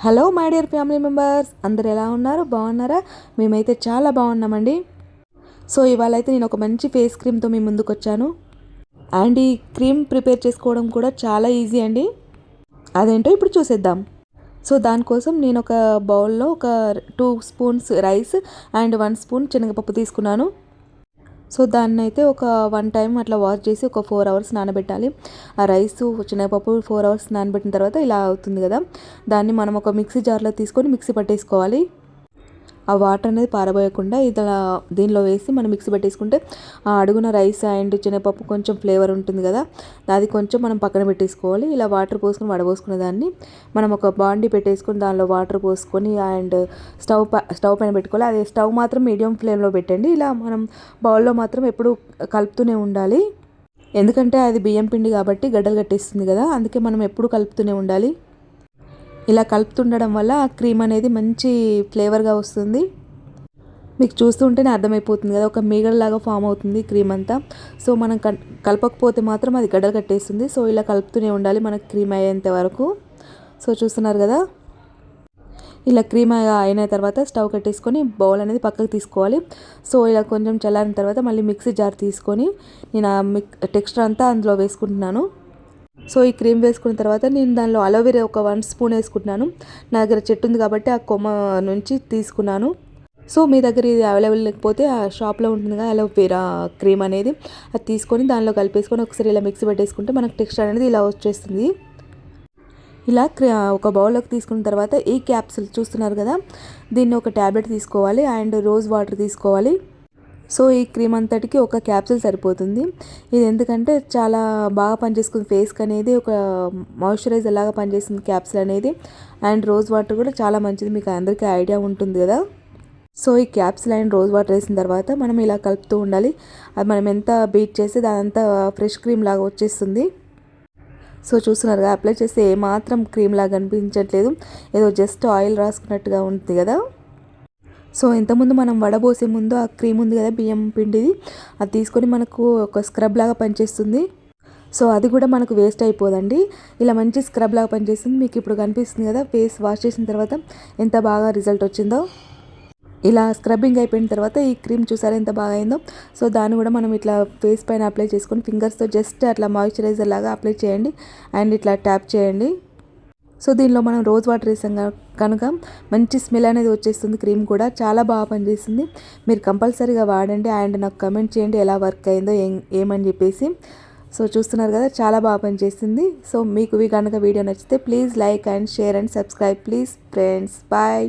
Hello my dear family members, అందరు ఎలా ఉన్నారు? బాగున్నారా? మేమైతే చాలా బాగున్నామండి. సో ఇవాళ అయితే నేను ఒక మంచి ఫేస్ క్రీమ్తో మీ ముందుకు వచ్చాను. అండ్ ఈ క్రీమ్ ప్రిపేర్ చేసుకోవడం కూడా చాలా ఈజీ అండి. అదేంటో ఇప్పుడు చూసేద్దాం. సో దానికోసం నేను ఒక బౌల్లో ఒక 2 స్పూన్స్ రైస్ అండ్ 1 స్పూన్ శనగపప్పు తీసుకున్నాను. సో దాన్ని అయితే ఒక 1 టైం అట్లా వాష్ చేసి ఒక 4 అవర్స్ నానబెట్టాలి. ఆ రైస్ శనగపప్పు 4 అవర్స్ నానబెట్టిన తర్వాత ఇలా అవుతుంది కదా, దాన్ని మనం ఒక మిక్సీ జార్లో తీసుకొని మిక్సీ పట్టేసుకోవాలి. ఆ వాటర్ అనేది పారబోయకుండా ఇలా దీనిలో వేసి మనం మిక్సీ పెట్టేసుకుంటే ఆ అడుగున రైస్ అండ్ శనగపప్పు కొంచెం ఫ్లేవర్ ఉంటుంది కదా, అది కొంచెం మనం పక్కన పెట్టేసుకోవాలి. ఇలా వాటర్ పోసుకొని వడబోసుకున్న దాన్ని మనం ఒక బాండీ పెట్టేసుకొని దానిలో వాటర్ పోసుకొని అండ్ స్టవ్ పైన పెట్టుకోవాలి. అది స్టవ్ మాత్రం మీడియం ఫ్లేమ్లో పెట్టండి. ఇలా మనం బౌల్లో మాత్రం ఎప్పుడు కలుపుతూనే ఉండాలి, ఎందుకంటే అది బియ్యం పిండి కాబట్టి గడ్డలు కట్టేస్తుంది కదా, అందుకే మనం ఎప్పుడు కలుపుతూనే ఉండాలి. ఇలా కలుపుతుండడం వల్ల ఆ క్రీమ్ అనేది మంచి ఫ్లేవర్గా వస్తుంది. మీకు చూస్తుంటేనే అర్థమైపోతుంది కదా, ఒక మీగడలాగా ఫామ్ అవుతుంది క్రీమ్ అంతా. సో మనం కలపకపోతే మాత్రం అది గడ్డలు కట్టేస్తుంది. సో ఇలా కలుపుతూనే ఉండాలి మనకు క్రీమ్ అయ్యేంత వరకు. సో చూస్తున్నారు కదా, ఇలా క్రీమ్ అయిన తర్వాత స్టవ్ కట్టేసుకొని బౌల్ అనేది పక్కకు తీసుకోవాలి. సో ఇలా కొంచెం చల్లారిన తర్వాత మళ్ళీ మిక్సీ జార్ తీసుకొని నేను ఆ టెక్స్చర్ అంతా అందులో వేసుకుంటున్నాను. సో ఈ క్రీమ్ వేసుకున్న తర్వాత నేను దానిలో అలోవెరా ఒక 1 స్పూన్ వేసుకుంటున్నాను. నా దగ్గర చెట్టు ఉంది కాబట్టి ఆ కొమ్మ నుంచి తీసుకున్నాను. సో మీ దగ్గర ఇది అవైలబుల్ లేకపోతే ఆ షాప్లో ఉంటుంది కదా అలోవెరా క్రీమ్ అనేది, అది తీసుకొని దానిలో కలిపేసుకొని ఒకసారి ఇలా మిక్సీ పెట్టేసుకుంటే మనకు టెక్స్చర్ అనేది ఇలా వచ్చేస్తుంది. ఇలా ఒక బౌల్లోకి తీసుకున్న తర్వాత ఈ క్యాప్సూల్ చూస్తున్నారు కదా, దీన్ని ఒక ట్యాబ్లెట్ తీసుకోవాలి అండ్ రోజ్ వాటర్ తీసుకోవాలి. సో ఈ క్రీమ్ అంతటికి ఒక క్యాప్సూల్ సరిపోతుంది. ఇది ఎందుకంటే చాలా బాగా పనిచేస్తుంది ఫేస్కి అనేది, ఒక మాయిశ్చరైజర్ లాగా పనిచేస్తుంది క్యాప్సూల్ అనేది. అండ్ రోజ్ వాటర్ కూడా చాలా మంచిది, మీకు అందరికీ ఐడియా ఉంటుంది కదా. సో ఈ క్యాప్సూల్ అండ్ రోజ్ వాటర్ వేసిన తర్వాత మనం ఇలా కలుపుతూ ఉండాలి. అది మనం ఎంత బీట్ చేస్తే దానంతా ఫ్రెష్ క్రీమ్ లాగా వచ్చేస్తుంది. సో చూస్తున్నారుగా, అప్లై చేస్తే ఏమాత్రం క్రీమ్ లాగా అనిపించట్లేదు, ఏదో జస్ట్ ఆయిల్ రాసుకున్నట్టుగా ఉంటుంది కదా. సో ఇంతకుముందు మనం వడబోసే ముందు ఆ క్రీమ్ ఉంది కదా బియ్యం పిండిది, అది తీసుకొని మనకు ఒక స్క్రబ్ లాగా పనిచేస్తుంది. సో అది కూడా మనకు వేస్ట్ అయిపోదండి, ఇలా మంచి స్క్రబ్ లాగా పనిచేస్తుంది. మీకు ఇప్పుడు కనిపిస్తుంది కదా ఫేస్ వాష్ చేసిన తర్వాత ఎంత బాగా రిజల్ట్ వచ్చిందో. ఇలా స్క్రబ్బింగ్ అయిపోయిన తర్వాత ఈ క్రీమ్ చూసారా ఎంత బాగా అయిందో. సో దాన్ని కూడా మనం ఇట్లా ఫేస్ పైన అప్లై చేసుకొని ఫింగర్స్తో జస్ట్ అట్లా మాయిశ్చరైజర్ లాగా అప్లై చేయండి అండ్ ఇట్లా ట్యాప్ చేయండి. సో దీనిలో మనం రోజ్ వాటర్ వేసాం కనుక మంచి స్మెల్ అనేది వచ్చేస్తుంది. క్రీమ్ కూడా చాలా బాగా పనిచేస్తుంది. మీరు కంపల్సరీగా వాడండి అండ్ నాకు కమెంట్ చేయండి ఎలా వర్క్ అయిందో ఏమని చెప్పేసి. సో చూస్తున్నారు కదా, చాలా బాగా పనిచేస్తుంది. సో మీకు కనుక వీడియో నచ్చితే please like and share and subscribe please friends. Bye.